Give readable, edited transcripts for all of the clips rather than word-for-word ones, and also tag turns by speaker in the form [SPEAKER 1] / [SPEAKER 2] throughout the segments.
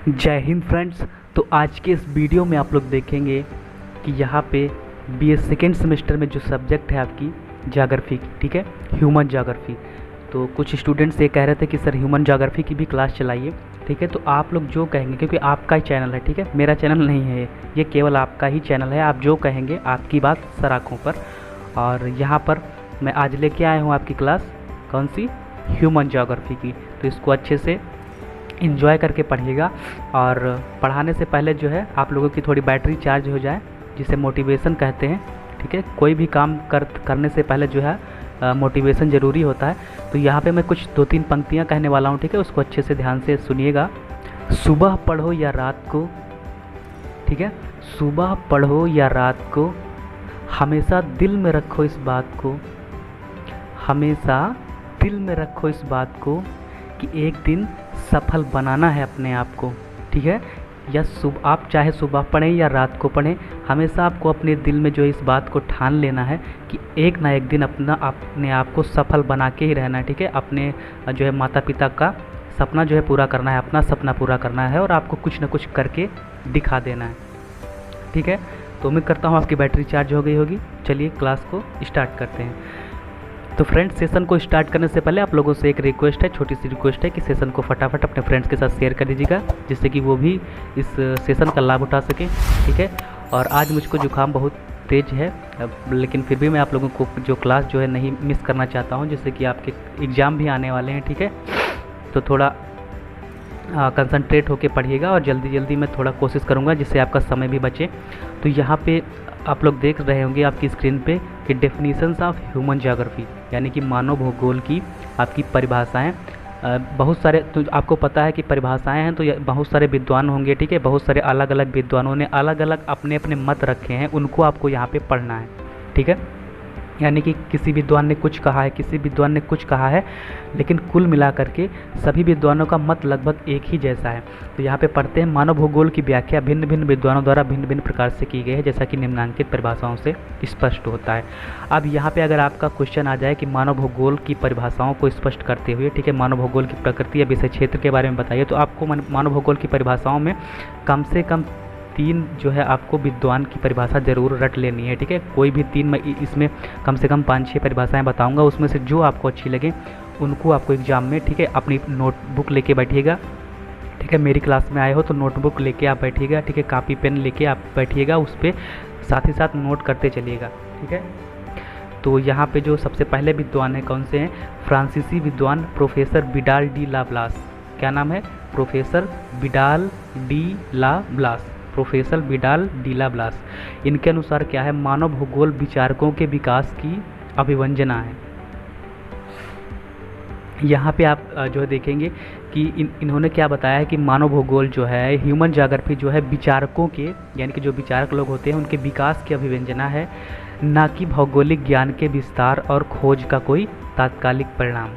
[SPEAKER 1] जय हिंद फ्रेंड्स। तो आज के इस वीडियो में आप लोग देखेंगे कि यहाँ पे बीए सेकेंड सेमेस्टर में जो सब्जेक्ट है आपकी ज्योग्राफी की, ठीक है, ह्यूमन ज्योग्राफी। तो कुछ स्टूडेंट्स ये कह रहे थे कि सर ह्यूमन ज्योग्राफी की भी क्लास चलाइए, ठीक है। तो आप लोग जो कहेंगे, क्योंकि आपका ही चैनल है, ठीक है, मेरा चैनल नहीं है, ये केवल आपका ही चैनल है। आप जो कहेंगे आपकी बात सर आँखों पर। और यहाँ पर मैं आज लेके आया हूँ आपकी क्लास, कौन सी, ह्यूमन ज्योग्राफी की। तो इसको अच्छे से इन्जॉय करके पढ़िएगा। और पढ़ाने से पहले जो है आप लोगों की थोड़ी बैटरी चार्ज हो जाए, जिसे मोटिवेशन कहते हैं, ठीक है। कोई भी काम करने से पहले जो है मोटिवेशन ज़रूरी होता है। तो यहाँ पे मैं कुछ 2-3 पंक्तियाँ कहने वाला हूँ, ठीक है, उसको अच्छे से ध्यान से सुनिएगा। सुबह पढ़ो या रात को, ठीक है, सुबह पढ़ो या रात को, हमेशा दिल में रखो इस बात को, हमेशा दिल में रखो इस बात को कि एक दिन सफल बनाना है अपने आप को, ठीक है। या आप चाहे सुबह पढ़ें या रात को पढ़ें, हमेशा आपको अपने दिल में जो इस बात को ठान लेना है कि एक ना एक दिन अपने आप को सफल बना के ही रहना है, ठीक है। अपने जो है माता पिता का सपना जो है पूरा करना है, अपना सपना पूरा करना है, और आपको कुछ ना कुछ करके दिखा देना है, ठीक है। तो उम्मीद करता हूँ आपकी बैटरी चार्ज हो गई होगी। चलिए क्लास को स्टार्ट करते हैं। तो फ्रेंड्स, सेशन को स्टार्ट करने से पहले आप लोगों से एक रिक्वेस्ट है, छोटी सी रिक्वेस्ट है कि सेशन को फटाफट अपने फ्रेंड्स के साथ शेयर कर दीजिएगा, जिससे कि वो भी इस सेशन का लाभ उठा सकें, ठीक है। और आज मुझको जुकाम बहुत तेज़ है, लेकिन फिर भी मैं आप लोगों को जो क्लास जो है नहीं मिस करना चाहता हूँ, जिससे कि आपके एग्ज़ाम भी आने वाले हैं, ठीक है। तो थोड़ा कंसंट्रेट होके पढ़िएगा और जल्दी जल्दी मैं थोड़ा कोशिश करूँगा जिससे आपका समय भी बचे। तो यहाँ पे आप लोग देख रहे होंगे आपकी स्क्रीन पे कि डेफिनेशंस ऑफ ह्यूमन ज्योग्राफी, यानी कि मानव भूगोल की आपकी परिभाषाएं। बहुत सारे, तो आपको पता है कि परिभाषाएं हैं तो बहुत सारे विद्वान होंगे, ठीक है। बहुत सारे अलग अलग विद्वानों ने अलग अलग अपने अपने मत रखे हैं, उनको आपको यहाँ पे पढ़ना है, ठीक है। यानी कि किसी विद्वान ने कुछ कहा है, किसी विद्वान ने कुछ कहा है, लेकिन कुल मिलाकर के सभी विद्वानों का मत लगभग एक ही जैसा है। तो यहाँ पे पढ़ते हैं, मानव भूगोल की व्याख्या भिन्न भिन्न विद्वानों द्वारा भिन्न भिन्न प्रकार से की गई है, जैसा कि निम्नांकित परिभाषाओं से स्पष्ट होता है। अब यहाँ पे अगर आपका क्वेश्चन आ जाए कि मानव भूगोल की परिभाषाओं को स्पष्ट करते हुए, ठीक है, मानव भूगोल की प्रकृति या विषय क्षेत्र के बारे में बताइए, तो आपको मानव भूगोल की परिभाषाओं में कम से कम 3 जो है आपको विद्वान की परिभाषा ज़रूर रट लेनी है, ठीक है। कोई भी 3, मैं इसमें कम से कम 5-6 परिभाषाएं बताऊंगा, उसमें से जो आपको अच्छी लगे उनको आपको एग्ज़ाम में, ठीक है, अपनी नोटबुक लेके बैठिएगा, ठीक है। मेरी क्लास में आए हो तो नोटबुक लेके आप बैठिएगा, ठीक है, कापी पेन लेके आप बैठिएगा, उस पर साथ ही साथ नोट करते चलिएगा, ठीक है। तो यहाँ पे जो सबसे पहले विद्वान हैं कौन से हैं, फ्रांसीसी विद्वान प्रोफेसर विडाल डी ला ब्लास। क्या नाम है, प्रोफेसर विडाल डी ला ब्लास, प्रोफेसर विडाल डी ला ब्लास। इनके अनुसार क्या है, मानव भूगोल विचारकों के विकास की अभिव्यंजना है। यहाँ पे आप जो है देखेंगे कि इन्होंने क्या बताया है कि मानव भूगोल जो है, ह्यूमन ज्योग्राफी जो है, विचारकों के, यानी कि जो विचारक लोग होते हैं उनके विकास की अभिव्यंजना है, ना कि भौगोलिक ज्ञान के विस्तार और खोज का कोई तात्कालिक परिणाम।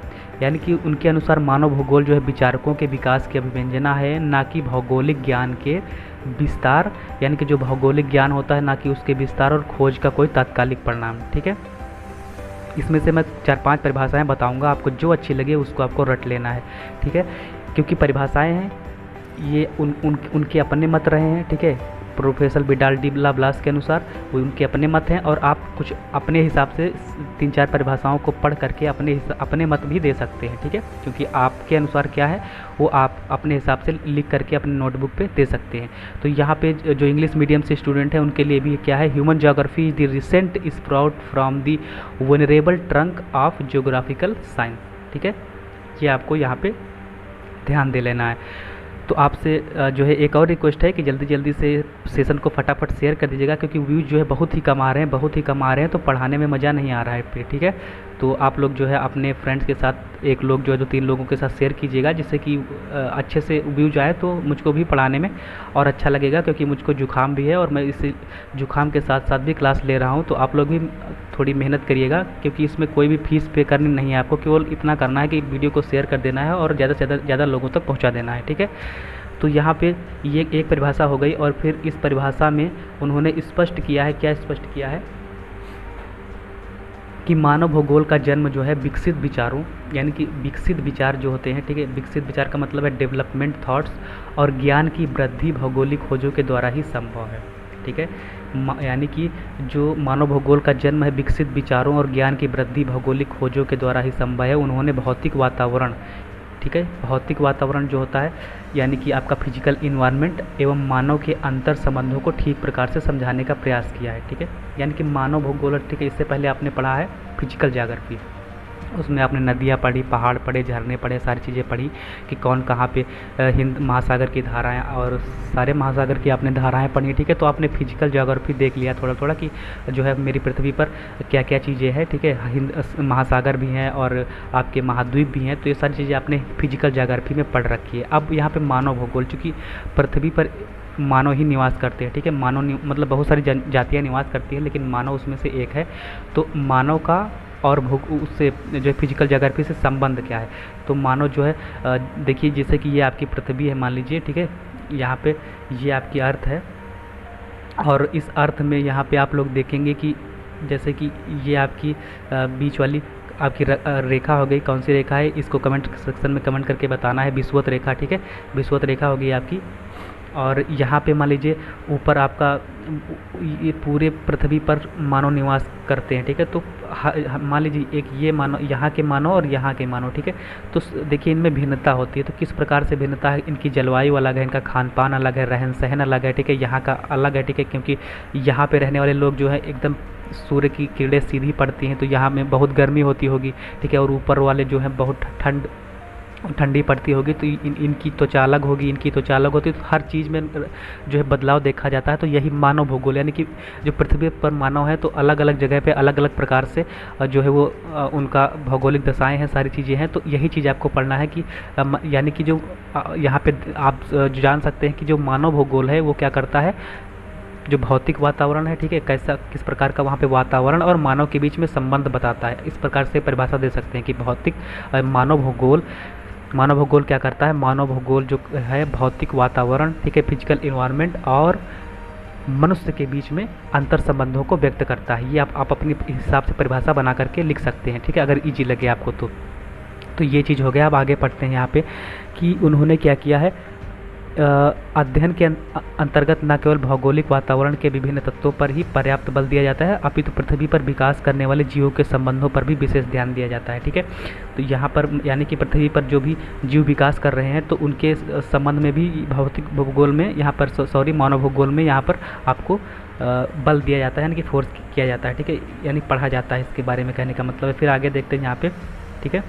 [SPEAKER 1] यानी कि उनके अनुसार मानव भूगोल जो है विचारकों के विकास की अभिव्यंजना है, ना कि भौगोलिक ज्ञान के विस्तार, यानी कि जो भौगोलिक ज्ञान होता है ना कि उसके विस्तार और खोज का कोई तात्कालिक परिणाम, ठीक है। इसमें से मैं 4-5 परिभाषाएं बताऊंगा, आपको जो अच्छी लगे उसको आपको रट लेना है, ठीक है। क्योंकि परिभाषाएं हैं ये उनके अपने मत रहे हैं, ठीक है। प्रोफेसर विडाल डी ला ब्लास के अनुसार वो उनके अपने मत हैं, और आप कुछ अपने हिसाब से 3-4 परिभाषाओं को पढ़ करके अपने मत भी दे सकते हैं, ठीक है। क्योंकि आपके अनुसार क्या है वो आप अपने हिसाब से लिख करके अपने नोटबुक पे दे सकते हैं। तो यहाँ पे जो इंग्लिश मीडियम से स्टूडेंट हैं उनके लिए भी क्या है, human geography is the recent sprout from the vulnerable trunk of geographical science, ठीक है। ये आपको यहाँ पे ध्यान दे लेना है। तो आपसे जो है एक और रिक्वेस्ट है कि जल्दी जल्दी से सेशन को फटाफट शेयर कर दीजिएगा, क्योंकि व्यूज़ जो है बहुत ही कम आ रहे हैं, बहुत ही कम आ रहे हैं, तो पढ़ाने में मज़ा नहीं आ रहा है फिर, ठीक है। तो आप लोग जो है अपने फ्रेंड्स के साथ, एक लोग जो है 2-3 लोगों के साथ शेयर कीजिएगा, जिससे कि अच्छे से व्यूज आए तो मुझको भी पढ़ाने में और अच्छा लगेगा। क्योंकि मुझको जुकाम भी है और मैं इस जुकाम के साथ साथ भी क्लास ले रहा हूँ, तो आप लोग भी थोड़ी मेहनत करिएगा, क्योंकि इसमें कोई भी फीस पे करनी नहीं है आपको, केवल इतना करना है कि वीडियो को शेयर कर देना है और ज़्यादा से ज़्यादा लोगों तक पहुँचा देना है, ठीक है। तो यहाँ पे ये एक परिभाषा हो गई, और फिर इस परिभाषा में उन्होंने स्पष्ट किया है, क्या स्पष्ट किया है कि मानव भूगोल का जन्म जो है विकसित विचारों, यानी कि विकसित विचार जो होते हैं, ठीक है, विकसित विचार का मतलब है डेवलपमेंट थॉट्स और ज्ञान की वृद्धि भौगोलिक खोजों के द्वारा ही संभव है। ठीक है, यानी कि जो मानव भूगोल का जन्म है विकसित विचारों और ज्ञान की वृद्धि भौगोलिक खोजों के द्वारा ही संभव है। उन्होंने भौतिक वातावरण, ठीक है, भौतिक वातावरण जो होता है यानी कि आपका फिजिकल इन्वायरमेंट एवं मानव के अंतर संबंधों को ठीक प्रकार से समझाने का प्रयास किया है। ठीक है, यानी कि मानव भूगोल, ठीक है, इससे पहले आपने पढ़ा है फिजिकल ज्योग्राफी, उसमें आपने नदियाँ पढ़ी, पहाड़ पढ़े, झरने पढ़े, सारी चीज़ें पढ़ी कि कौन कहाँ पे हिंद महासागर की धाराएं और सारे महासागर की आपने धाराएं पढ़ी। ठीक है, तो आपने फिजिकल ज्योग्राफी देख लिया थोड़ा थोड़ा कि जो है मेरी पृथ्वी पर क्या क्या चीज़ें हैं। ठीक है, हिंद महासागर भी हैं और आपके महाद्वीप भी हैं, तो ये सारी चीज़ें आपने फिजिकल ज्योग्राफी में पढ़ रखी है। अब यहाँ पर मानव भूगोल, चूँकि पृथ्वी पर मानव ही निवास करते हैं। ठीक है, मानव मतलब बहुत सारी जातियाँ निवास करती हैं, लेकिन मानव उसमें से एक है। तो मानव का और उससे जो है फिजिकल ज्योग्राफी से संबंध क्या है। तो मानव जो है देखिए, जैसे कि ये आपकी पृथ्वी है मान लीजिए। ठीक है, यहाँ पे ये आपकी अर्थ है और इस अर्थ में यहाँ पे आप लोग देखेंगे कि जैसे कि ये आपकी बीच वाली आपकी रेखा हो गई। कौन सी रेखा है इसको कमेंट सेक्शन में कमेंट करके बताना है। विषुवत रेखा, ठीक है, विषुवत रेखा होगी आपकी। और यहाँ पे मान लीजिए ऊपर आपका ये पूरे पृथ्वी पर मानव निवास करते हैं। ठीक है, तो मान लीजिए एक ये मानव, यहाँ के मानव और यहाँ के मानव। ठीक है, तो देखिए इनमें भिन्नता होती है। तो किस प्रकार से भिन्नता है, इनकी जलवायु अलग है, इनका खान पान अलग है, रहन सहन अलग है। ठीक है, यहाँ का अलग है। ठीक है, क्योंकि यहाँ पे रहने वाले लोग जो है एकदम सूर्य की किरणें सीधी पड़ती हैं, तो यहाँ में बहुत गर्मी होती होगी। ठीक है, और ऊपर वाले जो है बहुत ठंडी पड़ती होगी, तो इनकी त्वचा अलग होगी, इनकी त्वचा अलग होती है। तो हर चीज़ में जो है बदलाव देखा जाता है। तो यही मानव भूगोल, यानी कि जो पृथ्वी पर मानव है तो अलग अलग जगह पे अलग अलग प्रकार से जो है वो उनका भौगोलिक दशाएं हैं, सारी चीज़ें हैं। तो यही चीज़ आपको पढ़ना है कि यानी कि जो यहाँ पे आप जान सकते हैं कि जो मानव भूगोल है वो क्या करता है, जो भौतिक वातावरण है, ठीक है, कैसा किस प्रकार का वहाँ पे वातावरण और मानव के बीच में संबंध बताता है। इस प्रकार से परिभाषा दे सकते हैं कि भौतिक मानव भूगोल क्या करता है। मानव भूगोल जो है भौतिक वातावरण, ठीक है, फिजिकल इन्वायरमेंट और मनुष्य के बीच में अंतर संबंधों को व्यक्त करता है। ये आप अपने हिसाब से परिभाषा बना करके लिख सकते हैं। ठीक है, अगर इजी लगे आपको तो ये चीज़ हो गया। अब आगे पढ़ते हैं यहाँ पे कि उन्होंने क्या किया है। अध्ययन के अंतर्गत न केवल भौगोलिक वातावरण के विभिन्न तत्वों पर ही पर्याप्त बल दिया जाता है, अपितु पृथ्वी पर विकास करने वाले जीवों के संबंधों पर भी विशेष ध्यान दिया जाता है। ठीक है, तो यहाँ पर यानी कि पृथ्वी पर जो भी जीव विकास कर रहे हैं तो उनके संबंध में भी भौतिक भूगोल में यहाँ पर मानव भूगोल में यहाँ पर आपको बल दिया जाता है, यानी कि फोर्स किया जाता है। ठीक है, यानी पढ़ा जाता है, इसके बारे में कहने का मतलब है। फिर आगे देखते हैं यहाँ पे। ठीक है,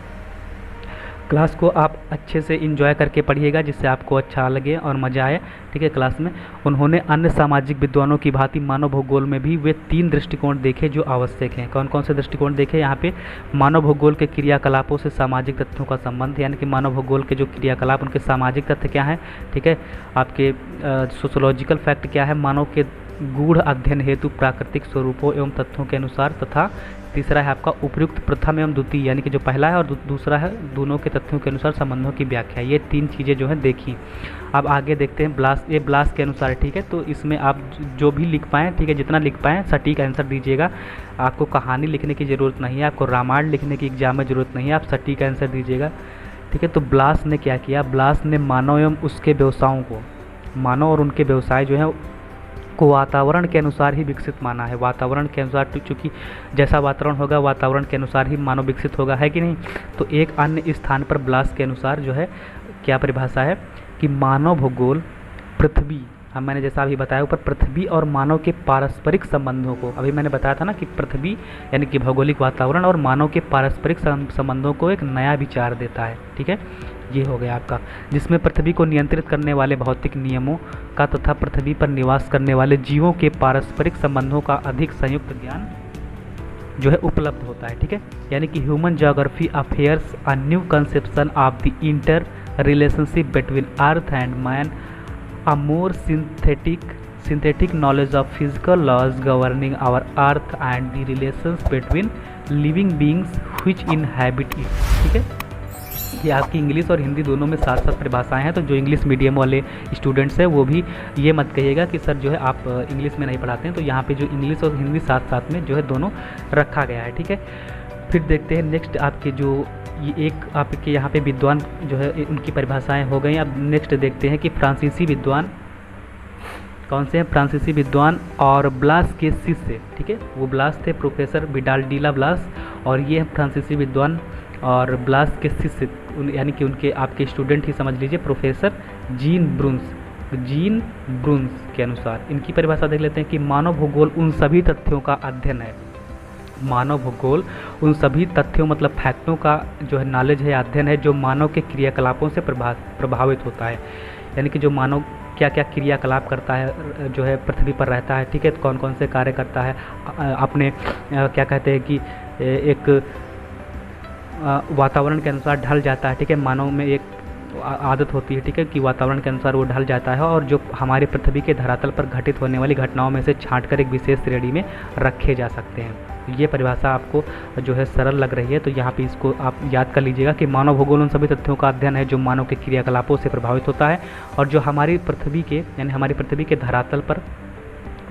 [SPEAKER 1] क्लास को आप अच्छे से एंजॉय करके पढ़िएगा, जिससे आपको अच्छा लगे और मज़ा आए। ठीक है, क्लास में उन्होंने अन्य सामाजिक विद्वानों की भांति मानव भूगोल में भी वे 3 दृष्टिकोण देखे जो आवश्यक हैं। कौन कौन से दृष्टिकोण देखे यहाँ पे। मानव भूगोल के क्रियाकलापों से सामाजिक तथ्यों का संबंध, यानी कि मानव भूगोल के जो क्रियाकलाप उनके सामाजिक तथ्य क्या हैं। ठीक है, आपके सोशोलॉजिकल फैक्ट क्या है, मानव के गूढ़ अध्ययन हेतु प्राकृतिक स्वरूपों एवं तथ्यों के अनुसार, तथा तीसरा है आपका उपयुक्त प्रथम एवं द्वितीय, यानी कि जो पहला है और दूसरा है दोनों के तथ्यों के अनुसार संबंधों की व्याख्या। ये 3 चीज़ें जो है देखी। अब आगे देखते हैं ब्लास, ये ब्लास के अनुसार। ठीक है, तो इसमें आप जो भी लिख पाएँ, ठीक है, जितना लिख पाएँ सटीक आंसर दीजिएगा। आपको कहानी लिखने की ज़रूरत नहीं है, आपको रामायण लिखने की एग्जाम में ज़रूरत नहीं है, आप सटीक आंसर दीजिएगा। ठीक है, तो ब्लास ने क्या किया, ब्लास ने मानव एवं उसके व्यवसायों को, मानव और उनके व्यवसाय जो है को वातावरण के अनुसार ही विकसित माना है। वातावरण के अनुसार, चूँकि जैसा वातावरण होगा वातावरण के अनुसार ही मानव विकसित होगा, है कि नहीं। तो एक अन्य स्थान पर ब्लास के अनुसार जो है क्या परिभाषा है कि मानव भूगोल पृथ्वी, मैंने जैसा अभी बताया ऊपर, पृथ्वी और मानव के पारस्परिक संबंधों को, अभी मैंने बताया था ना कि पृथ्वी यानी कि भौगोलिक वातावरण और मानव के पारस्परिक संबंधों को एक नया विचार देता है। ठीक है, ये हो गया आपका, जिसमें पृथ्वी को नियंत्रित करने वाले भौतिक नियमों का तथा पृथ्वी पर निवास करने वाले जीवों के पारस्परिक संबंधों का अधिक संयुक्त ज्ञान जो है उपलब्ध होता है। ठीक है, यानी कि human geography affairs a new conception of the inter relationship between earth and man, a more synthetic knowledge of physical laws governing our earth and the relations between living beings which inhabit it। ठीक है, ये आपकी English और हिंदी दोनों में साथ साथ परिभाषाएं हैं। तो जो इंग्लिश मीडियम वाले स्टूडेंट्स हैं वो भी ये मत कहिएगा कि सर जो है आप इंग्लिश में नहीं पढ़ाते हैं, तो यहाँ पे जो इंग्लिश और हिंदी साथ साथ में जो है दोनों रखा गया है। ठीक है, फिर देखते हैं नेक्स्ट आपके जो ये एक आपके यहाँ पे विद्वान जो है उनकी परिभाषाएं हो गई। अब नेक्स्ट देखते हैं कि फ्रांसीसी विद्वान कौन से हैं। फ्रांसीसी विद्वान और ब्लास के शिष्य, ठीक है, वो ब्लास थे प्रोफेसर विडाल डीला ब्लास, और ये हैं फ्रांसीसी विद्वान और ब्लास के शिष्य, यानी कि उनके आपके स्टूडेंट ही समझ लीजिए, प्रोफेसर जीन ब्रूंस के अनुसार इनकी परिभाषा देख लेते हैं कि मानव भूगोल उन सभी तथ्यों का अध्ययन है। मानव भूगोल उन सभी तथ्यों मतलब फैक्टों का जो है नॉलेज है, अध्ययन है, जो मानव के क्रियाकलापों से प्रभावित होता है। यानी कि जो मानव क्या क्या क्रियाकलाप करता है, जो है पृथ्वी पर रहता है, ठीक है, तो कौन कौन से कार्य करता है, अपने क्या कहते हैं कि एक वातावरण के अनुसार ढल जाता है, ठीक है, मानव में एक आदत होती है, ठीक है, कि वातावरण के अनुसार वो ढल जाता है, और जो हमारे पृथ्वी के धरातल पर घटित होने वाली घटनाओं में से छांटकर एक विशेष श्रेणी में रखे जा सकते हैं। ये परिभाषा आपको जो है सरल लग रही है, तो यहाँ पे इसको आप याद कर लीजिएगा कि मानव भूगोल उन सभी तथ्यों का अध्ययन है जो मानव के क्रियाकलापों से प्रभावित होता है, और जो हमारी पृथ्वी के यानी हमारी पृथ्वी के धरातल पर,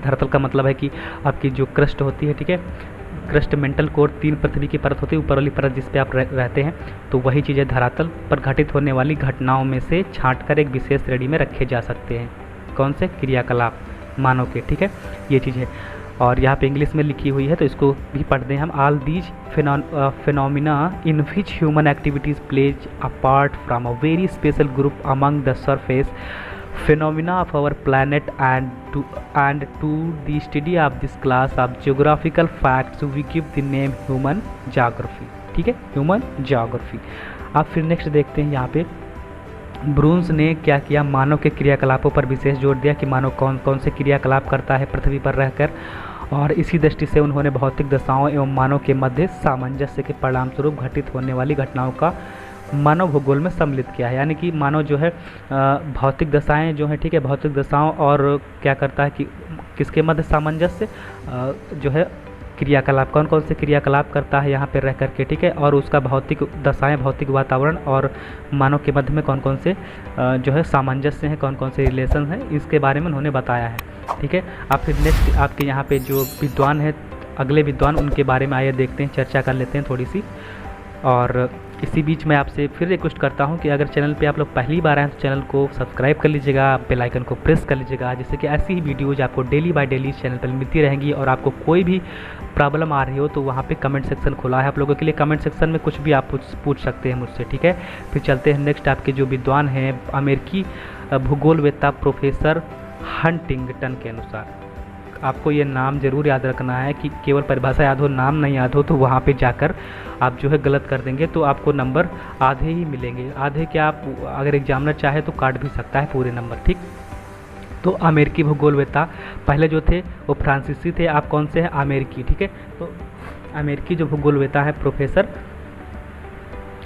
[SPEAKER 1] धरातल का मतलब है कि आपकी जो क्रस्ट होती है, ठीक है, क्रस्ट मेंटल कोर, 3 पृथ्वी की परत होती है, ऊपर वाली परत जिस पे आप रहते हैं, तो वही चीज़ें धरातल पर घटित होने वाली घटनाओं में से छांटकर एक विशेष श्रेणी में रखे जा सकते हैं। कौन से क्रियाकलाप मानव के, ठीक है, ये चीज़ है। और यहाँ पे इंग्लिश में लिखी हुई है तो इसको भी पढ़ते हैं हम। All these phenomena in which human activities plays a part from a very special group among the surface phenomena of our planet, and to the study of this class of geographical facts we give the name human geography, ठीक है, human geography. अब फिर next देखते हैं यहाँ पे ब्रूंस ने क्या किया, मानव के क्रियाकलापों पर विशेष जोर दिया कि मानव कौन कौन से क्रियाकलाप करता है पृथ्वी पर रहकर, और इसी दृष्टि से उन्होंने भौतिक दशाओं एवं मानव के मध्य सामंजस्य के परिणाम स्वरूप घटित होने वाली घटनाओं का मानव भूगोल में सम्मिलित किया है। यानी कि मानव जो है भौतिक दशाएं जो है, ठीक है, भौतिक दशाओं और क्या करता है कि किसके मध्य सामंजस्य, जो है क्रियाकलाप, कौन कौन से क्रियाकलाप करता है यहाँ पर रह करके, ठीक है, और उसका भौतिक दशाएं, भौतिक वातावरण और मानव के मध्य में कौन कौन से जो है सामंजस्य हैं, कौन कौन से रिलेशन हैं, इसके बारे में उन्होंने बताया है, ठीक है। आप फिर नेक्स्ट आपके यहाँ पे जो विद्वान है, अगले विद्वान, उनके बारे में आइए देखते हैं, चर्चा कर लेते हैं थोड़ी सी। और इसी बीच मैं आपसे फिर रिक्वेस्ट करता हूं कि अगर चैनल पे आप लोग पहली बार आए तो चैनल को सब्सक्राइब कर लीजिएगा, बेल आइकन को प्रेस कर लीजिएगा, जिससे कि ऐसी ही वीडियोज आपको डेली बाय डेली इस चैनल पर मिलती रहेंगी। और आपको कोई भी प्रॉब्लम आ रही हो तो वहाँ पे कमेंट सेक्शन खुला है आप लोगों के लिए, कमेंट सेक्शन में कुछ भी आप पूछ सकते हैं मुझसे, ठीक है। फिर चलते हैं नेक्स्ट, आपके जो विद्वान हैं अमेरिकी भूगोलवेत्ता प्रोफेसर हंटिंगटन के अनुसार। आपको ये नाम ज़रूर याद रखना है कि केवल परिभाषा याद हो, नाम नहीं याद हो तो वहाँ पे जाकर आप जो है गलत कर देंगे तो आपको नंबर आधे ही मिलेंगे। आधे क्या, आप अगर एग्जामिनर चाहे तो काट भी सकता है पूरे नंबर, ठीक। तो अमेरिकी भूगोलवेत्ता पहले जो थे वो फ्रांसीसी थे, आप कौन से हैं, अमेरिकी, ठीक है। तो अमेरिकी जो भूगोलवेत्ता है प्रोफेसर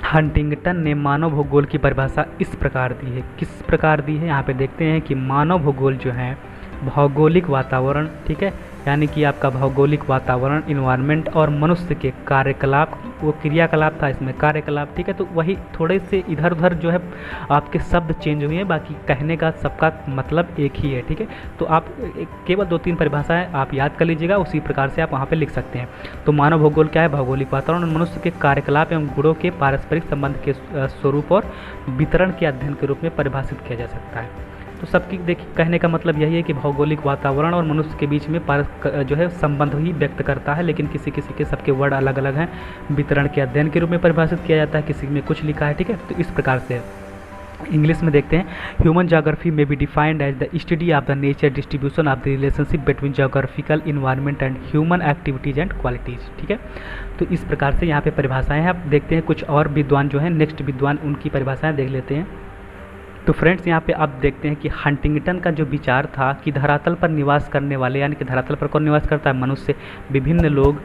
[SPEAKER 1] हंटिंगटन ने मानव भूगोल की परिभाषा इस प्रकार दी है। किस प्रकार दी है, यहाँ पे देखते हैं कि मानव भूगोल जो है भौगोलिक वातावरण, ठीक है, यानी कि आपका भौगोलिक वातावरण, इन्वायरमेंट और मनुष्य के कार्यकलाप, वो क्रियाकलाप था इसमें कार्यकलाप, ठीक है। तो वही थोड़े से इधर उधर जो है आपके शब्द चेंज हुए हैं, बाकी कहने का सबका मतलब एक ही है, ठीक है। तो आप केवल 2-3 परिभाषाएं आप याद कर लीजिएगा, उसी प्रकार से आप वहाँ पे लिख सकते हैं। तो मानव भूगोल क्या है, भौगोलिक वातावरण और मनुष्य के कार्यकलाप एवं गुणों के पारस्परिक संबंध के स्वरूप और वितरण के अध्ययन के रूप में परिभाषित किया जा सकता है। तो सबकी देखिए कहने का मतलब यही है कि भौगोलिक वातावरण और मनुष्य के बीच में जो है संबंध ही व्यक्त करता है, लेकिन किसी किसी के सबके वर्ड अलग अलग हैं। वितरण के अध्ययन के रूप में परिभाषित किया जाता है, किसी में कुछ लिखा है, ठीक है। तो इस प्रकार से है। इंग्लिश में देखते हैं, human geography may be defined as the study of the nature distribution of the relationship between geographical environment and human activities and qualities, ठीक है। तो इस प्रकार से यहाँ पे परिभाषाएं हैं। आप देखते हैं कुछ और विद्वान जो हैं, नेक्स्ट विद्वान उनकी परिभाषाएं देख लेते हैं। तो फ्रेंड्स यहाँ पे आप देखते हैं कि हंटिंगटन का जो विचार था कि धरातल पर निवास करने वाले, यानी कि धरातल पर कौन निवास करता है, मनुष्य, विभिन्न लोग,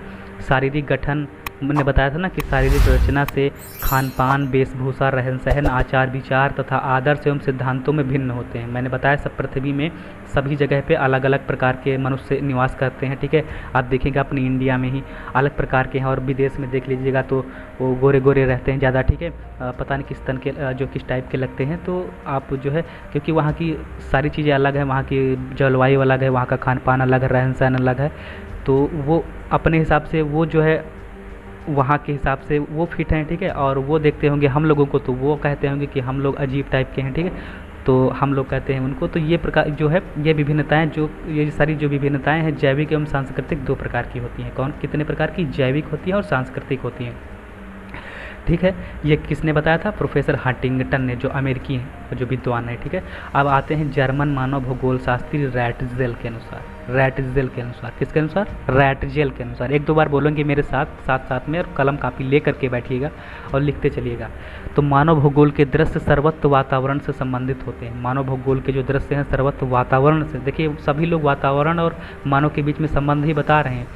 [SPEAKER 1] शारीरिक गठन, मैंने बताया था ना कि शारीरिक रचना से खान पान, वेशभूषा, रहन सहन, आचार विचार तथा आदर्श एवं सिद्धांतों में भिन्न होते हैं। मैंने बताया सब पृथ्वी में सभी जगह पे अलग अलग प्रकार के मनुष्य निवास करते हैं, ठीक है। आप देखेंगे अपनी इंडिया में ही अलग प्रकार के हैं, और विदेश में देख लीजिएगा तो वो गोरे गोरे रहते हैं ज़्यादा, ठीक है। पता नहीं किस तन के जो किस टाइप के लगते हैं। तो आप जो है, क्योंकि वहाँ की सारी चीज़ें अलग हैं, वहाँ की जलवायु अलग है, वहाँ का खान पान अलग है, रहन सहन अलग है, तो वो अपने हिसाब से वो जो है वहाँ के हिसाब से वो फिट हैं, ठीक है, और वो देखते होंगे हम लोगों को तो वो कहते होंगे कि हम लोग अजीब टाइप के हैं, ठीक है, तो हम लोग कहते हैं उनको। तो ये प्रकार जो है, ये विभिन्नताएं, जो ये सारी जो विभिन्नताएं हैं जैविक एवं सांस्कृतिक दो प्रकार की होती हैं। कौन कितने प्रकार की? जैविक होती है और सांस्कृतिक होती हैं, ठीक है। ये किसने बताया था? प्रोफेसर हंटिंगटन ने, जो अमेरिकी हैं, जो विद्वान है, ठीक है। अब आते हैं जर्मन मानव भूगोल शास्त्री रैटजेल के अनुसार। रैटजेल के अनुसार, किसके अनुसार? रैटजेल के अनुसार। एक दो बार बोलेंगे मेरे साथ साथ में, और कलम कापी ले करके बैठिएगा और लिखते चलिएगा। तो मानव भूगोल के दृश्य सर्वत्र वातावरण से संबंधित होते हैं। मानव भूगोल के जो दृश्य हैं सर्वत्र वातावरण से, देखिए सभी लोग वातावरण और मानव के बीच में संबंध ही बता रहे हैं,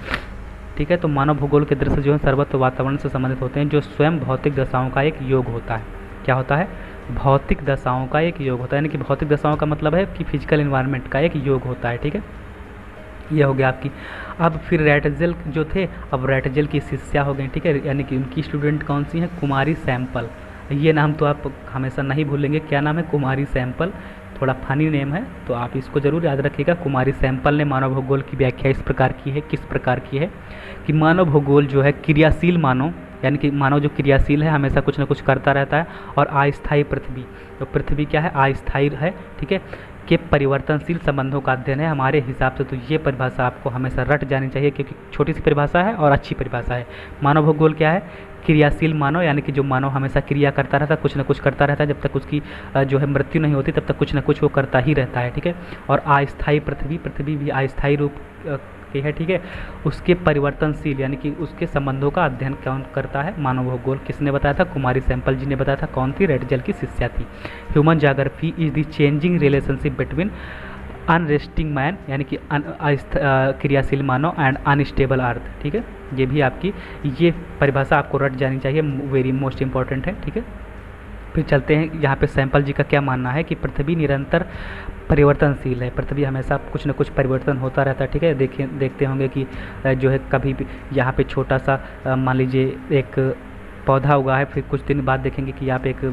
[SPEAKER 1] ठीक है। तो मानव भूगोल के दृश्य जो है सर्वत्र वातावरण से संबंधित होते हैं, जो स्वयं भौतिक दशाओं का एक योग होता है। क्या होता है? भौतिक दशाओं का एक योग होता है, यानी कि भौतिक दशाओं का मतलब है कि फिजिकल इन्वायरमेंट का एक योग होता है, ठीक है। ये हो गया आपकी। अब फिर रैटजेल जो थे, अब रैटजेल की शिष्या हो गई, ठीक है, यानी कि उनकी स्टूडेंट कौन सी हैं? कुमारी सैंपल। ये नाम तो आप हमेशा नहीं भूलेंगे, क्या नाम है? कुमारी सैंपल। थोड़ा फनी नेम है, तो आप इसको ज़रूर याद रखिएगा। कुमारी सैंपल ने मानव भूगोल की व्याख्या इस प्रकार की है, किस प्रकार की है कि मानव भूगोल जो है क्रियाशील मानव, यानी कि मानव जो क्रियाशील है, हमेशा कुछ ना कुछ करता रहता है, और अस्थायी पृथ्वी, तो पृथ्वी क्या है? अस्थायी है, ठीक है, के परिवर्तनशील संबंधों का अध्ययन है हमारे हिसाब से। तो ये परिभाषा आपको हमेशा रट जानी चाहिए, क्योंकि छोटी सी परिभाषा है और अच्छी परिभाषा है। मानव भूगोल क्या है? क्रियाशील मानव, यानी कि जो मानव हमेशा क्रिया करता रहता है, कुछ ना कुछ करता रहता है, जब तक उसकी जो है मृत्यु नहीं होती तब तक कुछ ना कुछ वो करता ही रहता है, ठीक है। और अस्थायी पृथ्वी, पृथ्वी भी अस्थायी रूप की है, ठीक है। उसके परिवर्तनशील, यानी कि उसके संबंधों का अध्ययन कौन करता है? मानव भूगोल। किसने बताया था? कुमारी सैंपल जी ने बताया था। कौन थी? रैटजेल की शिष्या थी। Human geography is the changing relationship between unresting man, यानी कि क्रियाशील मानव, एंड अनस्टेबल अर्थ, ठीक है। ये भी आपकी, ये परिभाषा आपको रट जानी चाहिए, वेरी मोस्ट इंपॉर्टेंट है, ठीक है। फिर चलते हैं, यहाँ पे सैंपल जी का क्या मानना है कि पृथ्वी निरंतर परिवर्तनशील है। पृथ्वी हमेशा कुछ न कुछ परिवर्तन होता रहता है, ठीक है। देखते होंगे कि जो है कभी भी यहाँ पे छोटा सा मान लीजिए एक पौधा उगा है, फिर कुछ दिन बाद देखेंगे कि यहाँ पे एक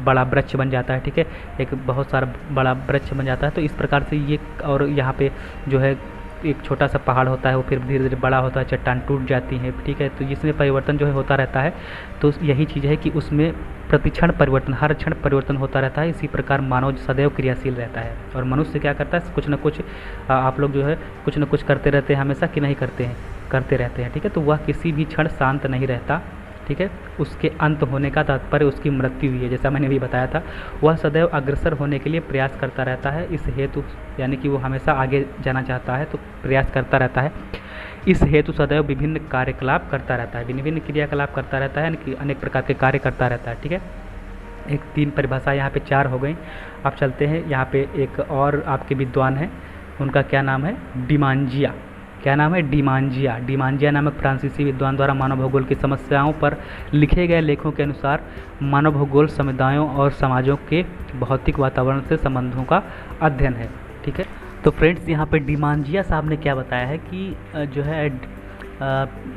[SPEAKER 1] बड़ा वृक्ष बन जाता है, ठीक है, एक बहुत सारा बड़ा वृक्ष बन जाता है। तो इस प्रकार से ये, और यहाँ पे जो है एक छोटा सा पहाड़ होता है, वो फिर धीरे धीरे बड़ा होता है, चट्टान टूट जाती है, ठीक है। तो इसमें परिवर्तन जो है होता रहता है। तो यही चीज़ है कि उसमें प्रतिक्षण परिवर्तन, हर क्षण परिवर्तन होता रहता है। इसी प्रकार मानव सदैव क्रियाशील रहता है, और मनुष्य क्या करता है? कुछ न कुछ आप लोग जो है कुछ न कुछ करते रहते हैं हमेशा, कि नहीं करते हैं? करते रहते हैं, ठीक है। तो वह किसी भी क्षण शांत नहीं रहता, ठीक है। उसके अंत होने का तात्पर्य उसकी मृत्यु हुई है, जैसा मैंने भी बताया था। वह सदैव अग्रसर होने के लिए प्रयास करता रहता है, इस हेतु, यानी कि वो हमेशा आगे जाना चाहता है, तो प्रयास करता रहता है। इस हेतु सदैव विभिन्न कार्यकलाप करता रहता है, विभिन्न क्रियाकलाप करता रहता है, यानी कि अनेक प्रकार के कार्य करता रहता है, ठीक है। एक 3 परिभाषा यहाँ पे 4 हो गई। अब चलते हैं, यहाँ पे एक और आपके विद्वान हैं, उनका क्या नाम है? डिमांजिया। क्या नाम है? डिमांजिया। डिमांजिया नामक फ्रांसीसी विद्वान द्वारा मानव भूगोल की समस्याओं पर लिखे गए लेखों के अनुसार मानव भूगोल समुदायों और समाजों के भौतिक वातावरण से संबंधों का अध्ययन है, ठीक है। तो फ्रेंड्स, यहाँ पे डिमांजिया साहब ने क्या बताया है कि जो है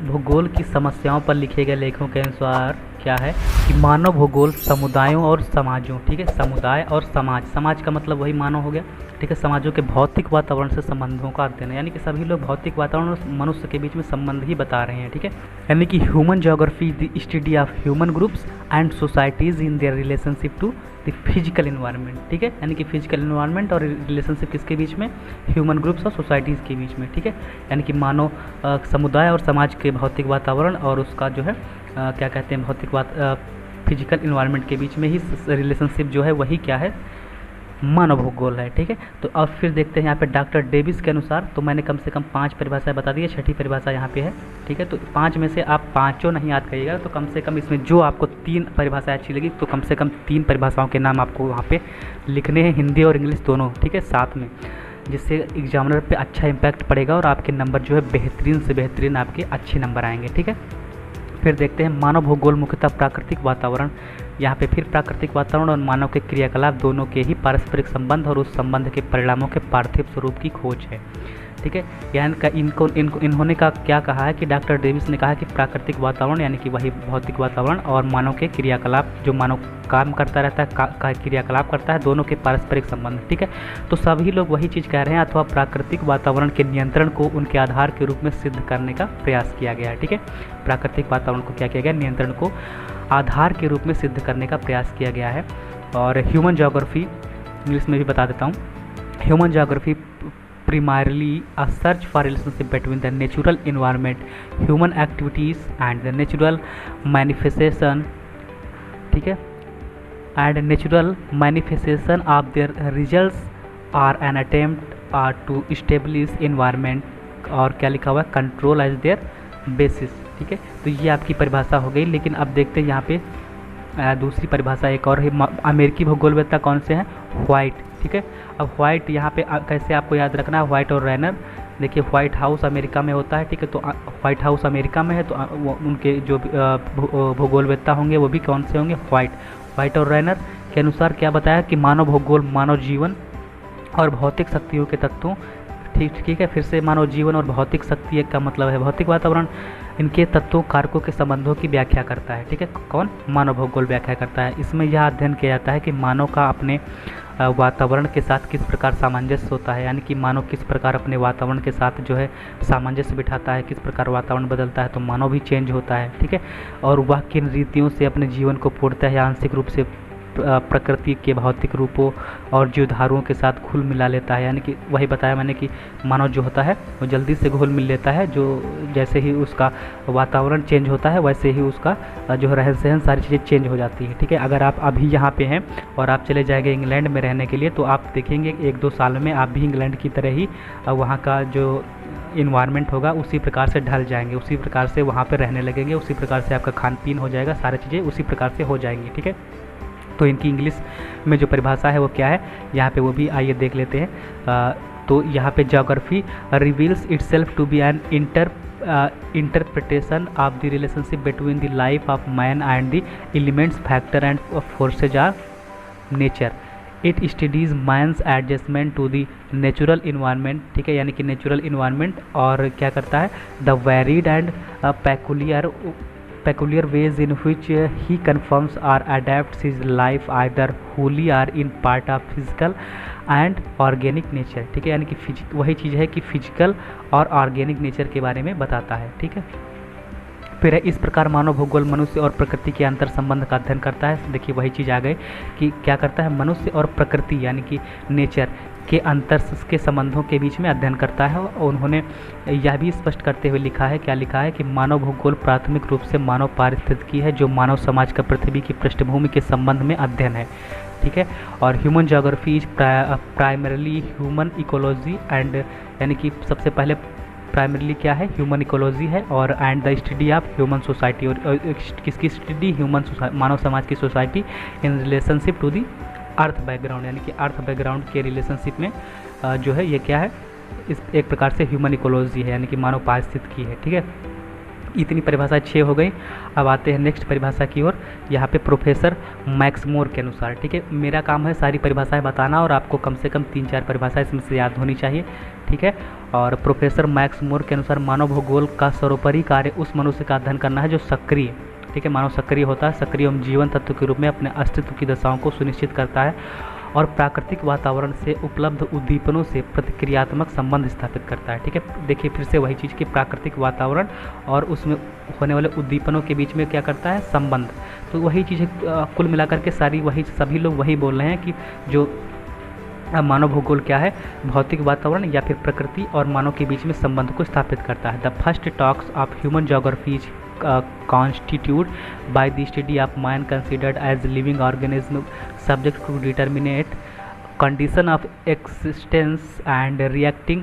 [SPEAKER 1] भूगोल की समस्याओं पर लिखे गए लेखों के अनुसार क्या है कि मानव भूगोल समुदायों और समाजों, ठीक है, समुदाय और समाज, समाज का मतलब वही मानव हो गया, ठीक है, समाजों के भौतिक वातावरण से संबंधों का अध्ययन है, यानी कि सभी लोग भौतिक वातावरण और मनुष्य के बीच में संबंध ही बता रहे हैं, ठीक है। यानी कि human geography the study of human groups and societies in their relationship to the physical environment, ठीक है, यानी कि फिजिकल इन्वायरमेंट और रिलेशनशिप किसके बीच में? ह्यूमन ग्रुप्स और सोसाइटीज़ के बीच में, ठीक है। यानी कि मानव समुदाय और समाज के भौतिक वातावरण और उसका जो है क्या कहते हैं भौतिक फिजिकल इन्वायरमेंट के बीच में ही रिलेशनशिप जो है वही क्या है? मानव भूगोल है, ठीक है। तो अब फिर देखते हैं यहाँ पे डॉक्टर डेविस के अनुसार, तो मैंने कम से कम 5 परिभाषाएं बता दी है, 6ठी परिभाषा यहाँ पे है, ठीक है। तो 5 में से आप 5 नहीं याद करिएगा, तो कम से कम इसमें जो आपको 3 परिभाषाएं अच्छी लगी, तो कम से कम 3 परिभाषाओं के नाम आपको वहाँ पे लिखने हैं, हिंदी और इंग्लिश दोनों, ठीक है, साथ में, जिससे एग्जामिनर पे अच्छा इम्पैक्ट पड़ेगा और आपके नंबर जो है बेहतरीन से बेहतरीन आपके अच्छे नंबर आएंगे, ठीक है। फिर देखते हैं मानव भूगोल मुख्यतः प्राकृतिक वातावरण, यहाँ पे फिर प्राकृतिक वातावरण और मानव के क्रियाकलाप दोनों के ही पारस्परिक संबंध और उस संबंध के परिणामों के पार्थिव स्वरूप की खोज है। ठीक है। यानी का इन्होंने का क्या कहा है कि डॉक्टर डेविस ने कहा कि प्राकृतिक वातावरण यानी कि वही भौतिक वातावरण और मानव के क्रियाकलाप, जो मानव काम करता रहता है, क्रियाकलाप करता है, दोनों के पारस्परिक संबंध, ठीक है। तो सभी लोग वही चीज़ कह रहे हैं, अथवा प्राकृतिक वातावरण के नियंत्रण को उनके आधार के रूप में सिद्ध करने का प्रयास किया गया है, ठीक है। प्राकृतिक वातावरण को क्या किया गया, नियंत्रण को आधार के रूप में सिद्ध करने का प्रयास किया गया है। और ह्यूमन ज्योग्राफी इंग्लिश में भी बता देता हूँ। Human geography primarily a search for relationship between the natural environment, human activities and the natural manifestation, ठीक है, and natural manifestation of their results are an attempt to establish environment और क्या लिखा हुआ है, control as their basis, ठीक है। तो ये आपकी परिभाषा हो गई। लेकिन अब देखते हैं यहाँ पे दूसरी परिभाषा एक और है, अमेरिकी भूगोलवेत्ता कौन से हैं, व्हाइट, ठीक है। अब व्हाइट यहाँ पे कैसे आपको याद रखना है, व्हाइट और रैनर। देखिए व्हाइट हाउस अमेरिका में होता है, ठीक है। तो व्हाइट हाउस अमेरिका में है, तो उनके जो भूगोलवेत्ता होंगे वो भी कौन से होंगे, व्हाइट और रैनर के अनुसार क्या बताया कि मानव भूगोल, मानव जीवन और भौतिक शक्तियों के तत्वों, ठीक है। फिर से मानव जीवन और भौतिक शक्ति का मतलब है भौतिक वातावरण, इनके तत्वों, कारकों के संबंधों की व्याख्या करता है, ठीक है। कौन, मानव भूगोल व्याख्या करता है। इसमें यह अध्ययन किया जाता है कि मानव का अपने वातावरण के साथ किस प्रकार सामंजस्य होता है, यानी कि मानव किस प्रकार अपने वातावरण के साथ जो है सामंजस्य बिठाता है, किस प्रकार वातावरण बदलता है तो मानव भी चेंज होता है, ठीक है। और वह किन रीतियों से अपने जीवन को पूर्णतः या आंशिक रूप से प्रकृति के भौतिक रूपों और जीवधारुओं के साथ घुल मिला लेता है। यानी कि वही बताया मैंने कि मानव जो होता है वो जल्दी से घुल मिल लेता है, जो जैसे ही उसका वातावरण चेंज होता है वैसे ही उसका जो रहन सहन सारी चीज़ें चेंज हो जाती है, ठीक है। अगर आप अभी यहाँ पे हैं और आप चले जाएंगे इंग्लैंड में रहने के लिए, तो आप देखेंगे 1-2 साल में आप भी इंग्लैंड की तरह ही वहाँ का जो इन्वायरमेंट होगा उसी प्रकार से ढल जाएंगे, उसी प्रकार से वहाँ पर रहने लगेंगे, उसी प्रकार से आपका खान पीन हो जाएगा, सारी चीज़ें उसी प्रकार से हो जाएंगी, ठीक है। तो इनकी इंग्लिश में जो परिभाषा है वो क्या है, यहाँ पे वो भी आइए देख लेते हैं। तो यहाँ पे geography reveals itself to be an interpretation of the relationship between the life of man and the elements, factor and forces of nature. It studies man's adjustment to the natural environment, ठीक है, यानी कि natural environment, और क्या करता है, the varied and peculiar ways in which he conforms or adapts his life either wholly or in part of physical and organic nature, ठीक है। यानी कि वही चीज़ है कि फिजिकल और ऑर्गेनिक नेचर के बारे में बताता है, ठीक है। फिर इस प्रकार मानव भूगोल मनुष्य और प्रकृति के अंतर संबंध का अध्ययन करता है। देखिए वही चीज़ आ गई कि क्या करता है, मनुष्य और प्रकृति यानी कि नेचर के अंतर के संबंधों के बीच में अध्ययन करता है। और उन्होंने यह भी स्पष्ट करते हुए लिखा है, क्या लिखा है कि मानव भूगोल प्राथमिक रूप से मानव पारिस्थितिकी है, जो मानव समाज का पृथ्वी की पृष्ठभूमि के संबंध में अध्ययन है, ठीक है। और human geography is primarily human ecology and, यानी कि सबसे पहले प्राइमरली क्या है, ह्यूमन इकोलॉजी है, और and the study of human society, और किसकी स्टडी, ह्यूमन मानव समाज की society in relationship to the earth background, यानी कि अर्थ बैकग्राउंड के रिलेशनशिप में जो है ये क्या है, इस एक प्रकार से ह्यूमन इकोलॉजी है, यानी कि मानव पारिस्थितिकी है, ठीक है। इतनी परिभाषा 6 हो गई। अब आते हैं नेक्स्ट परिभाषा की ओर। यहाँ पे प्रोफेसर मैक्स मोर के अनुसार, ठीक है, मेरा काम है सारी परिभाषाएं बताना और आपको कम से कम 3-4 परिभाषाएं इसमें से याद होनी चाहिए, ठीक है। और प्रोफेसर मैक्स मोर के अनुसार मानव भूगोल का सर्वोपरि कार्य उस मनुष्य का अध्ययन करना है जो सक्रिय, ठीक है, मानव सक्रिय होता है, सक्रिय एवं जीवन तत्व के रूप में अपने अस्तित्व की दशाओं को सुनिश्चित करता है और प्राकृतिक वातावरण से उपलब्ध उद्दीपनों से प्रतिक्रियात्मक संबंध स्थापित करता है, ठीक है। देखिए फिर से वही चीज़ कि प्राकृतिक वातावरण और उसमें होने वाले उद्दीपनों के बीच में क्या करता है, संबंध। तो वही चीज़ें कुल मिलाकर के सभी लोग वही बोल रहे हैं कि जो मानव भूगोल क्या है, भौतिक वातावरण या फिर प्रकृति और मानव के बीच में संबंध को स्थापित करता है। The first talks of human geography constituted by the study of man considered as living organism subject to determinate condition of existence and reacting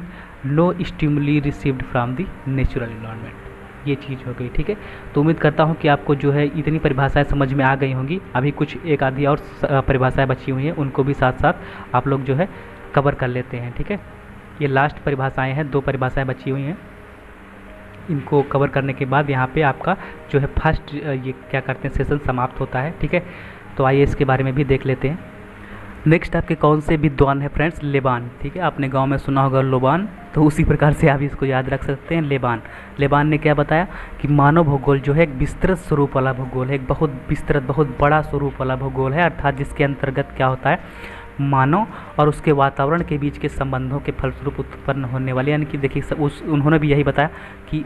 [SPEAKER 1] no stimuli received from the natural environment। ये चीज़ हो गई, ठीक है। तो उम्मीद करता हूँ कि आपको जो है इतनी परिभाषाएं समझ में आ गई होंगी। अभी कुछ एक आधी और परिभाषाएं बची हुई हैं, उनको भी साथ साथ आप लोग जो है कवर कर लेते हैं, ठीक है। ये लास्ट परिभाषाएं हैं, 2 परिभाषाएं बची हुई हैं, इनको कवर करने के बाद यहाँ पे आपका जो है फर्स्ट ये क्या करते हैं सेशन समाप्त होता है, ठीक है। तो आइए इसके बारे में भी देख लेते हैं। नेक्स्ट आपके कौन से विद्वान है फ्रेंड्स? लेबान। ठीक है, आपने गांव में सुना होगा लोबान, तो उसी प्रकार से आप इसको याद रख सकते हैं, लेबान। लेबान ने क्या बताया कि मानव भूगोल जो है एक विस्तृत स्वरूप वाला भूगोल है, एक बहुत विस्तृत बहुत बड़ा स्वरूप वाला भूगोल है, अर्थात जिसके अंतर्गत क्या होता है, मानव और उसके वातावरण के बीच के संबंधों के फलस्वरूप उत्पन्न होने वाले, यानी कि देखिए उन्होंने भी यही बताया कि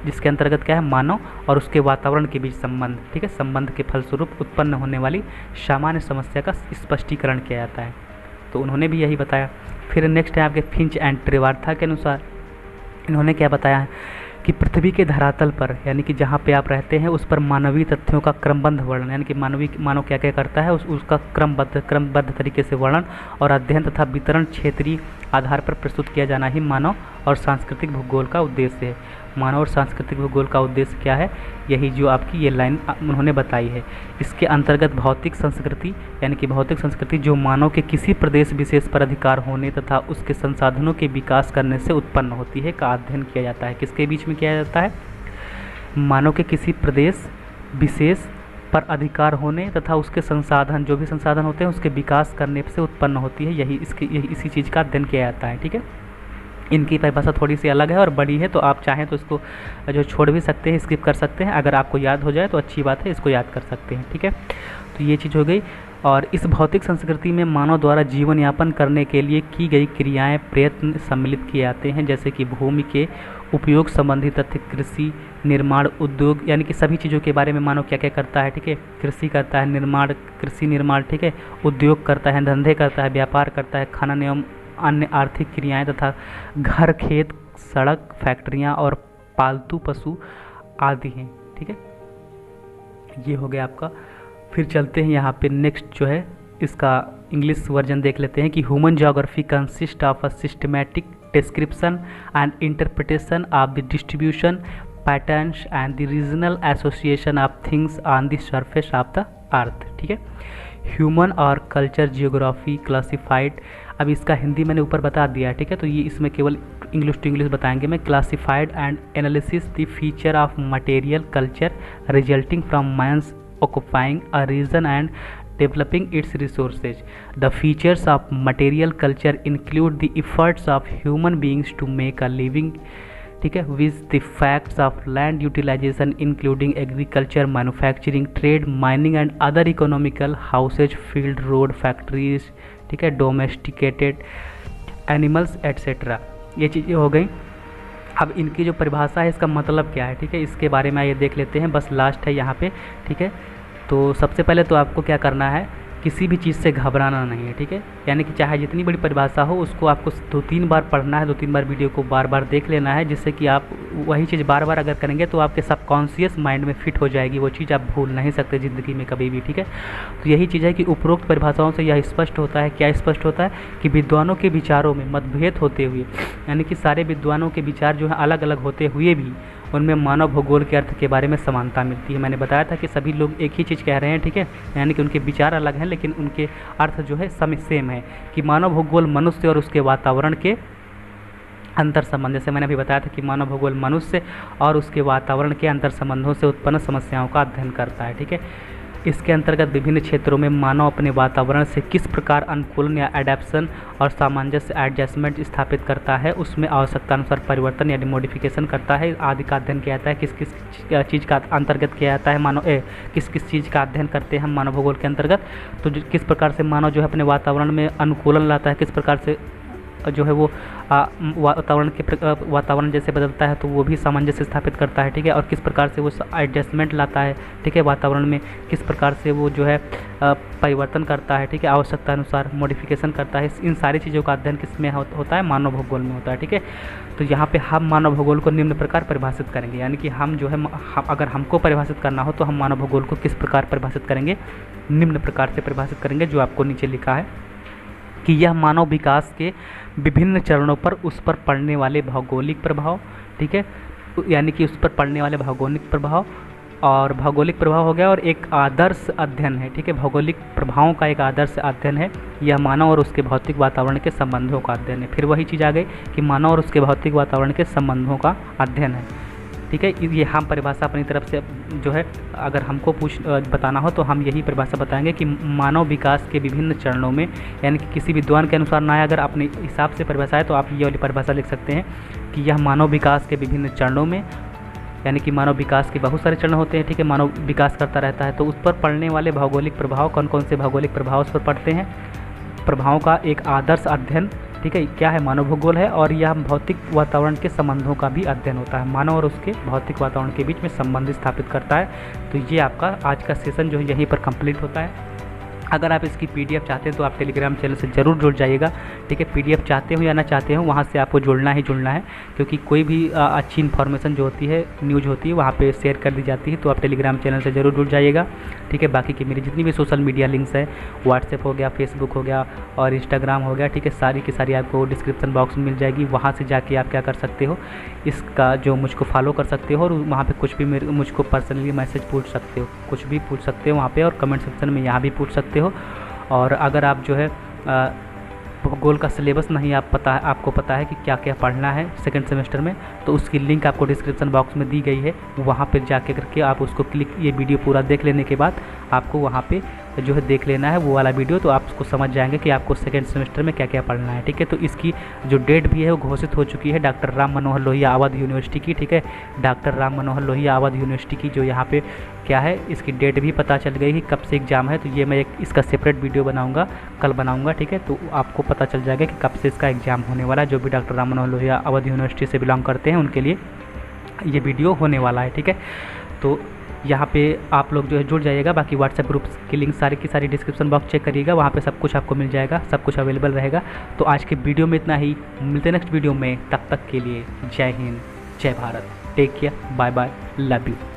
[SPEAKER 1] जिसके अंतर्गत क्या है, मानव और उसके वातावरण के बीच संबंध, ठीक है, संबंध के फलस्वरूप उत्पन्न होने वाली सामान्य समस्या का स्पष्टीकरण किया जाता है, तो उन्होंने भी यही बताया। फिर नेक्स्ट है आपके फिंच एंड ट्रेवार्था के अनुसार इन्होंने क्या बताया है कि पृथ्वी के धरातल पर, यानी कि जहाँ पे आप रहते हैं उस पर मानवीय तथ्यों का क्रमबद्ध वर्णन, यानी कि मानव क्या क्या करता है उसका क्रमबद्ध तरीके से वर्णन और अध्ययन तथा वितरण क्षेत्रीय आधार पर प्रस्तुत किया जाना ही मानव और सांस्कृतिक भूगोल का उद्देश्य है। मानव और सांस्कृतिक भूगोल का उद्देश्य क्या है, यही जो आपकी ये लाइन उन्होंने बताई है। इसके अंतर्गत भौतिक संस्कृति, यानी कि भौतिक संस्कृति जो मानव के किसी प्रदेश विशेष पर अधिकार होने तथा उसके संसाधनों के विकास करने से उत्पन्न होती है, का अध्ययन किया जाता है। किसके बीच में किया जाता है? मानव के किसी प्रदेश विशेष पर अधिकार होने तथा उसके संसाधन, जो भी संसाधन होते हैं उसके विकास करने से उत्पन्न होती है, यही इसी चीज़ का अध्ययन किया जाता है। ठीक है, इनकी परिभाषा थोड़ी सी अलग है और बड़ी है, तो आप चाहें तो इसको जो छोड़ भी सकते हैं, स्किप कर सकते हैं। अगर आपको याद हो जाए तो अच्छी बात है, इसको याद कर सकते हैं। ठीक है, तो ये चीज़ हो गई। और इस भौतिक संस्कृति में मानव द्वारा जीवन यापन करने के लिए की गई क्रियाएं प्रयत्न सम्मिलित किए जाते हैं, जैसे कि भूमि के उपयोग संबंधी तथ्य, कृषि, निर्माण, उद्योग, यानी कि सभी चीज़ों के बारे में मानव क्या क्या करता है। ठीक है, कृषि करता है, निर्माण, कृषि निर्माण, ठीक है, उद्योग करता है, धंधे करता है, व्यापार करता है, खनन एवं अन्य आर्थिक क्रियाएं तथा घर, खेत, सड़क, फैक्ट्रियां और पालतू पशु आदि हैं। ठीक है, ये हो गया आपका। फिर चलते हैं यहाँ पे नेक्स्ट जो है इसका इंग्लिश वर्जन देख लेते हैं कि human geography consist of a systematic description and interpretation of the distribution patterns and the regional association of things on the surface of the earth. ठीक है, ह्यूमन और कल्चर जियोग्राफी क्लासिफाइड, अब इसका हिंदी मैंने ऊपर बता दिया है। ठीक है, तो ये इसमें केवल इंग्लिश टू इंग्लिश बताएंगे मैं। Classified and analysis the feature of material culture resulting from man's occupying a region and developing its resources. The features of material culture include the efforts of human beings to make a living, ठीक है, with the facts of land utilization including agriculture, manufacturing, trade, mining and other economical houses, field, road, factories, ठीक है, domesticated animals etc. ये चीज़ें हो गई। अब इनकी जो परिभाषा है इसका मतलब क्या है, ठीक है, इसके बारे में आइए देख लेते हैं, बस लास्ट है यहाँ पे। ठीक है, तो सबसे पहले तो आपको क्या करना है, किसी भी चीज़ से घबराना नहीं है। ठीक है, यानी कि चाहे जितनी बड़ी परिभाषा हो उसको आपको 2-3 बार पढ़ना है, 2-3 बार वीडियो को बार बार देख लेना है, जिससे कि आप वही चीज़ बार बार अगर करेंगे तो आपके सबकॉन्शियस माइंड में फिट हो जाएगी, वो चीज़ आप भूल नहीं सकते ज़िंदगी में कभी भी। ठीक है, तो यही चीज़ है कि उपरोक्त परिभाषाओं से यह स्पष्ट होता है, क्या स्पष्ट होता है कि विद्वानों के विचारों में मतभेद होते हुए, यानी कि सारे विद्वानों के विचार जो है अलग अलग होते हुए भी उनमें मानव भूगोल के अर्थ के बारे में समानता मिलती है। मैंने बताया था कि सभी लोग एक ही चीज़ कह रहे हैं। ठीक है, यानी कि उनके विचार अलग हैं लेकिन उनके अर्थ जो है सेम है, कि मानव भूगोल मनुष्य और उसके वातावरण के अंतर संबंध, जैसे मैंने अभी बताया था कि मानव भूगोल मनुष्य और उसके वातावरण के अंतर संबंधों से उत्पन्न समस्याओं का अध्ययन करता है। ठीक है, इसके अंतर्गत विभिन्न क्षेत्रों में मानव अपने वातावरण से किस प्रकार अनुकूलन या एडेप्शन और सामंजस्य एडजस्टमेंट स्थापित करता है, उसमें आवश्यकता अनुसार परिवर्तन यानी मॉडिफिकेशन करता है आदि का अध्ययन किया जाता है। किस किस चीज़ का अंतर्गत किया जाता है, किस किस चीज़ का अध्ययन करते हैं हम मानव भूगोल के अंतर्गत, तो किस प्रकार से मानव जो है अपने वातावरण में अनुकूलन लाता है, किस प्रकार से जो है वो वातावरण जैसे बदलता है तो वो भी सामंजस्य स्थापित करता है। ठीक है, और किस प्रकार से वो एडजस्टमेंट लाता है, ठीक है, वातावरण में किस प्रकार से वो जो है परिवर्तन करता है, ठीक है, आवश्यकता अनुसार मॉडिफिकेशन करता है। इन सारी चीज़ों का अध्ययन किस में होता है, मानव भूगोल में होता है। ठीक है, तो यहाँ पे हम मानव भूगोल को निम्न प्रकार परिभाषित करेंगे, यानी कि हम जो है अगर हमको परिभाषित करना हो तो हम मानव भूगोल को किस प्रकार परिभाषित करेंगे, निम्न प्रकार से परिभाषित करेंगे, जो आपको नीचे लिखा है कि यह मानव विकास के विभिन्न चरणों पर उस पर पड़ने वाले भौगोलिक प्रभाव, ठीक है, यानी कि उस पर पड़ने वाले भौगोलिक प्रभाव, और भौगोलिक प्रभाव हो गया और एक आदर्श अध्ययन है। ठीक है, भौगोलिक प्रभावों का एक आदर्श अध्ययन है, यह मानव और उसके भौतिक वातावरण के संबंधों का अध्ययन है। फिर वही चीज़ आ गई कि मानव और उसके भौतिक वातावरण के संबंधों का अध्ययन है। ठीक है। ये हम परिभाषा अपनी तरफ से जो है अगर हमको बताना हो तो हम यही परिभाषा बताएंगे कि मानव विकास के विभिन्न चरणों में, यानी कि किसी विद्वान के अनुसार ना है, अगर अपने हिसाब से परिभाषा है तो आप ये वाली परिभाषा लिख सकते हैं कि यह मानव विकास के विभिन्न चरणों में, यानी कि मानव विकास के बहुत सारे चरण होते हैं, ठीक है। मानव विकास करता रहता है तो उस पर पड़ने वाले भौगोलिक प्रभाव, कौन कौन से भौगोलिक प्रभाव उस पर पड़ते हैं, प्रभावों का एक आदर्श अध्ययन, ठीक है, क्या है, मानव भूगोल है। और यह भौतिक वातावरण के संबंधों का भी अध्ययन होता है, मानव और उसके भौतिक वातावरण के बीच में संबंध स्थापित करता है। तो ये आपका आज का सेशन जो है यहीं पर कंप्लीट होता है। अगर आप इसकी पीडीएफ चाहते हैं तो आप टेलीग्राम चैनल से ज़रूर जुड़ जाइएगा, ठीक है। पीडीएफ चाहते हो या ना चाहते हो, वहाँ से आपको जुड़ना ही जुड़ना है, क्योंकि कोई भी अच्छी इन्फॉर्मेशन जो होती है, न्यूज़ होती है, वहाँ पे शेयर कर दी जाती है। तो आप टेलीग्राम चैनल से ज़रूर जुड़ जाइएगा, ठीक है। बाकी की मेरी जितनी भी सोशल मीडिया लिंक्स है, व्हाट्सएप हो गया, फेसबुक हो गया और इंस्टाग्राम हो गया, ठीक है, सारी की सारी आपको डिस्क्रिप्शन बॉक्स में मिल जाएगी। वहाँ से जाके आप क्या कर सकते हो, इसका जो मुझको फॉलो कर सकते हो और वहाँ पे कुछ भी मुझको पर्सनली मैसेज पूछ सकते हो, कुछ भी पूछ सकते हो वहाँ पे, और कमेंट सेक्शन में यहाँ भी पूछ सकते हो। और अगर आप जो है भूगोल का सिलेबस नहीं आपको पता है कि क्या क्या पढ़ना है सेकंड सेमेस्टर में, तो उसकी लिंक आपको डिस्क्रिप्शन बॉक्स में दी गई है। वहाँ पर जाके करके आप उसको ये वीडियो पूरा देख लेने के बाद आपको वहाँ पे जो है देख लेना है वो वाला वीडियो, तो आप उसको समझ जाएंगे कि आपको सेकंड सेमेस्टर में क्या क्या पढ़ना है, ठीक है। तो इसकी जो डेट भी है वो घोषित हो चुकी है डॉक्टर राम मनोहर लोहिया अवध यूनिवर्सिटी की, ठीक है। डॉक्टर राम मनोहर लोहिया अवध यूनिवर्सिटी की जो यहाँ पे क्या है, इसकी डेट भी पता चल गई कि कब से एग्ज़ाम है। तो ये मैं इसका सेपरेट वीडियो बनाऊँगा, कल बनाऊँगा, ठीक है। तो आपको पता चल जाएगा कि कब से इसका एग्ज़ाम होने वाला है। जो भी डॉक्टर राम मनोहर लोहिया अवध यूनिवर्सिटी से बिलोंग करते हैं उनके लिए ये वीडियो होने वाला है, ठीक है। तो यहाँ पे आप लोग जो है जुड़ जाइएगा। बाकी व्हाट्सएप ग्रुप की लिंक सारी की सारी डिस्क्रिप्शन बॉक्स चेक करिएगा, वहाँ पे सब कुछ आपको मिल जाएगा, सब कुछ अवेलेबल रहेगा। तो आज के वीडियो में इतना ही, मिलते हैं नेक्स्ट वीडियो में। तब तक के लिए Jai Hind, Jai Bharat, take care, bye bye, love you.